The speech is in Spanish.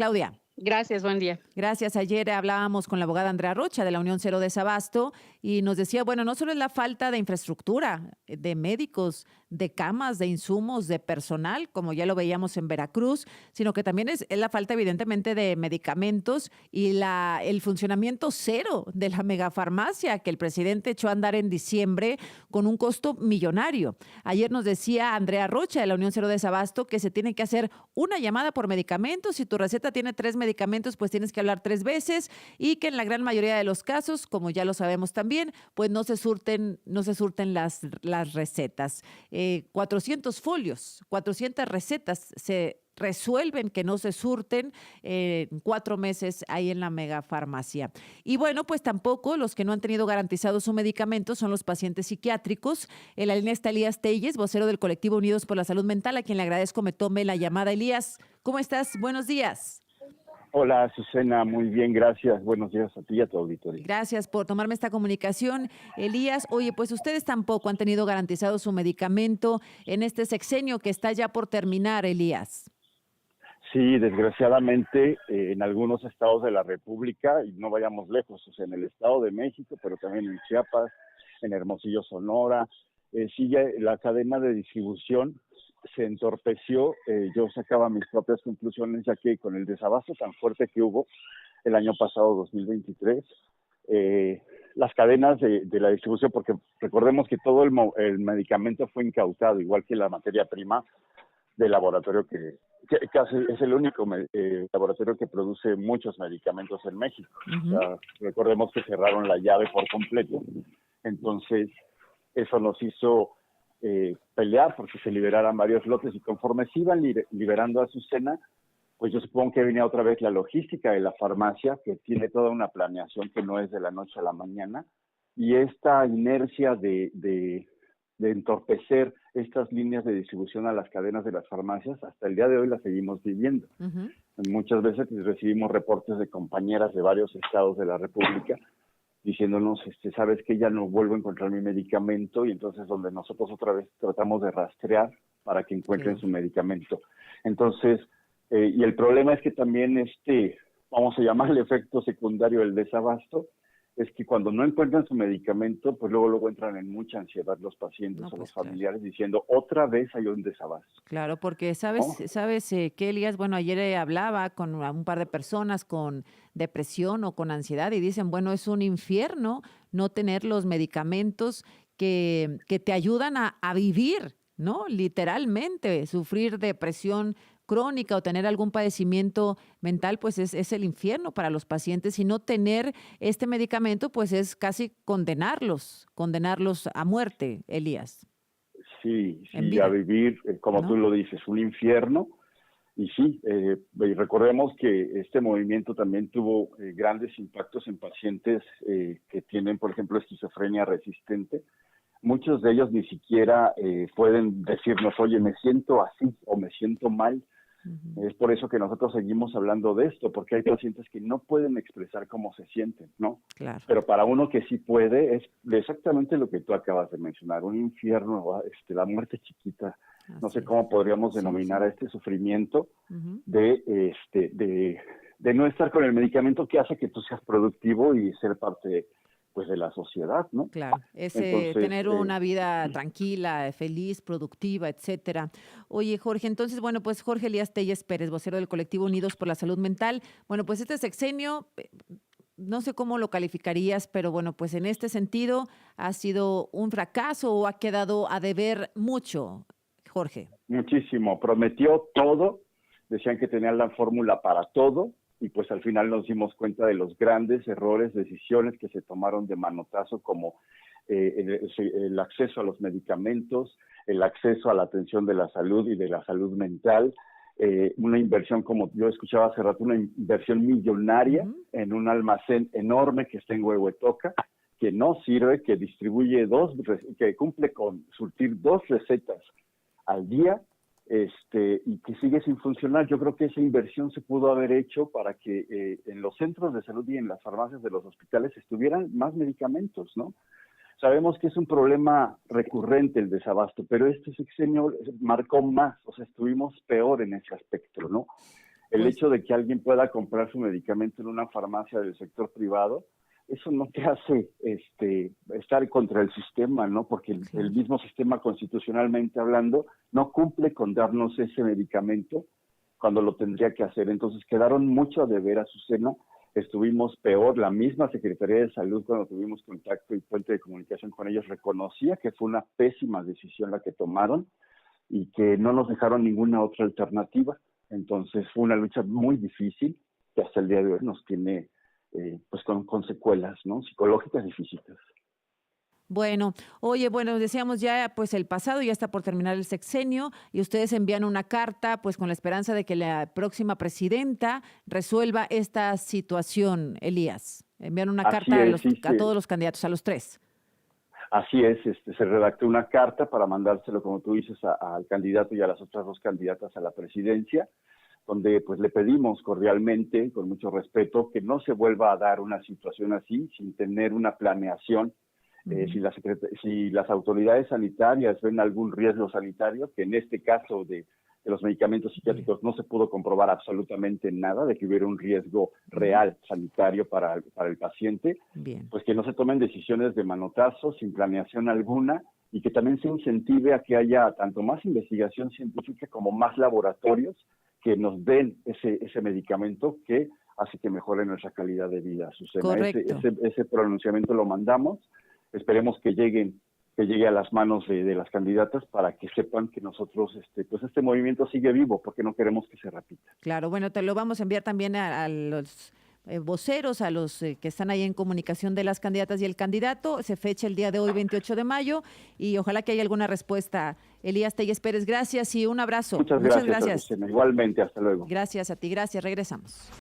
Claudia. Gracias, buen día. Gracias. Ayer hablábamos con la abogada Andrea Rocha de la Unión Cero Desabasto y nos decía, bueno, no solo es la falta de infraestructura, de médicos, de camas, de insumos, de personal, como ya lo veíamos en Veracruz, sino que también es la falta evidentemente de medicamentos y el funcionamiento cero de la megafarmacia que el presidente echó a andar en diciembre con un costo millonario. Ayer nos decía Andrea Rocha de la Unión Cero Desabasto que se tiene que hacer una llamada por medicamentos. Si tu receta tiene 3 medicamentos, pues tienes que hablar 3 veces y que en la gran mayoría de los casos, como ya lo sabemos también, pues no se surten las recetas. 400 folios, 400 recetas se resuelven que no se surten en 4 meses ahí en la megafarmacia. Y bueno, pues tampoco los que no han tenido garantizado su medicamento son los pacientes psiquiátricos. En la línea está Elías Telles, vocero del colectivo Unidos por la Salud Mental, a quien le agradezco me tome la llamada. Elías, ¿cómo estás? Buenos días. Hola, Azucena, muy bien, gracias. Buenos días a ti y a tu auditorio. Gracias por tomarme esta comunicación. Elías, oye, pues ustedes tampoco han tenido garantizado su medicamento en este sexenio que está ya por terminar, Elías. Sí, desgraciadamente en algunos estados de la República, y no vayamos lejos, o sea, en el Estado de México, pero también en Chiapas, en Hermosillo, Sonora, sí ya la cadena de distribución se entorpeció. Yo sacaba mis propias conclusiones, ya que con el desabasto tan fuerte que hubo el año pasado, 2023, las cadenas de la distribución, porque recordemos que todo el medicamento fue incautado, igual que la materia prima del laboratorio que es el único laboratorio que produce muchos medicamentos en México. Uh-huh. O sea, recordemos que cerraron la llave por completo. Entonces, eso nos hizo pelear porque se liberaran varios lotes, y conforme se iban liberando a Azucena, pues yo supongo que venía otra vez la logística de la farmacia, que tiene toda una planeación que no es de la noche a la mañana, y esta inercia de entorpecer estas líneas de distribución a las cadenas de las farmacias, hasta el día de hoy la seguimos viviendo. Uh-huh. Muchas veces recibimos reportes de compañeras de varios estados de la República diciéndonos, sabes que ya no vuelvo a encontrar mi medicamento, y entonces donde nosotros otra vez tratamos de rastrear para que encuentren su medicamento. Entonces, y el problema es que también vamos a llamarle efecto secundario del desabasto, es que cuando no encuentran su medicamento, pues luego entran en mucha ansiedad los pacientes o los familiares, diciendo, otra vez hay un desabasto. Claro, porque sabes que Elías, bueno, ayer hablaba con un par de personas con depresión o con ansiedad y dicen, bueno, es un infierno no tener los medicamentos que te ayudan a vivir, ¿no? Literalmente, sufrir depresión crónica o tener algún padecimiento mental, pues es el infierno para los pacientes, y no tener este medicamento, pues es casi condenarlos a muerte, Elías. Sí, a vivir, como tú lo dices, un infierno. Y sí, y recordemos que este movimiento también tuvo grandes impactos en pacientes que tienen, por ejemplo, esquizofrenia resistente. Muchos de ellos ni siquiera pueden decirnos, oye, me siento así o me siento mal. Uh-huh. Es por eso que nosotros seguimos hablando de esto, porque hay pacientes que no pueden expresar cómo se sienten, ¿no? Claro. Pero para uno que sí puede, es exactamente lo que tú acabas de mencionar, un infierno, la muerte chiquita. No sé cómo podríamos denominar a este sufrimiento. Uh-huh. de no estar con el medicamento que hace que tú seas productivo y ser parte pues de la sociedad, ¿no? Claro, entonces, tener una vida tranquila, feliz, productiva, etcétera. Oye, Jorge, entonces, bueno, pues Jorge Elías Telles Pérez, vocero del colectivo Unidos por la Salud Mental. Bueno, pues este sexenio, no sé cómo lo calificarías, pero bueno, pues en este sentido, ¿ha sido un fracaso o ha quedado a deber mucho, Jorge? Muchísimo, prometió todo, decían que tenían la fórmula para todo, y pues al final nos dimos cuenta de los grandes errores, decisiones que se tomaron de manotazo, como el acceso a los medicamentos, el acceso a la atención de la salud y de la salud mental, una inversión, como yo escuchaba hace rato, una inversión millonaria uh-huh. en un almacén enorme que está en Huehuetoca, que no sirve, que distribuye que cumple con surtir 2 recetas al día, y que sigue sin funcionar. Yo creo que esa inversión se pudo haber hecho para que en los centros de salud y en las farmacias de los hospitales estuvieran más medicamentos, ¿no? Sabemos que es un problema recurrente el desabasto, pero este sexenio marcó más, o sea, estuvimos peor en ese aspecto, ¿no? El Pues hecho de que alguien pueda comprar su medicamento en una farmacia del sector privado, eso no te hace estar contra el sistema, ¿no? Porque el claro. mismo sistema, constitucionalmente hablando, no cumple con darnos ese medicamento cuando lo tendría que hacer. Entonces quedaron mucho a deber, Azucena. Estuvimos peor. La misma Secretaría de Salud, cuando tuvimos contacto y puente de comunicación con ellos, reconocía que fue una pésima decisión la que tomaron y que no nos dejaron ninguna otra alternativa. Entonces fue una lucha muy difícil que hasta el día de hoy nos tiene pues con secuelas, ¿no? Psicológicas y físicas. Bueno, oye, bueno, decíamos ya, pues el pasado ya está por terminar el sexenio y ustedes envían una carta, pues con la esperanza de que la próxima presidenta resuelva esta situación, Elías. Envían una Así carta es, sí, a sí. todos los candidatos, a los tres. Así es, se redactó una carta para mandárselo, como tú dices, al candidato y a las otras dos candidatas a la presidencia, donde pues le pedimos cordialmente, con mucho respeto, que no se vuelva a dar una situación así sin tener una planeación. Ujú. Si las autoridades sanitarias ven algún riesgo sanitario, que en este caso de los medicamentos Bien, psiquiátricos no se pudo comprobar absolutamente nada de que hubiera un riesgo bien, real sanitario para el paciente, bien. pues que no se tomen decisiones de manotazo, sin planeación alguna, y que también se incentive a que haya tanto más investigación científica como más laboratorios que nos den ese medicamento que hace que mejore nuestra calidad de vida, Azucena. Correcto. Ese pronunciamiento lo mandamos, esperemos que llegue a las manos de las candidatas para que sepan que nosotros, pues este movimiento sigue vivo, porque no queremos que se repita. Claro, bueno, te lo vamos a enviar también a los voceros, a los que están ahí en comunicación de las candidatas y el candidato. Se fecha el día de hoy, 28 de mayo, y ojalá que haya alguna respuesta. Elías Telles Pérez, gracias y un abrazo. Muchas Muchas gracias, gracias. Azucena. Igualmente, hasta luego. Gracias a ti, gracias. Regresamos.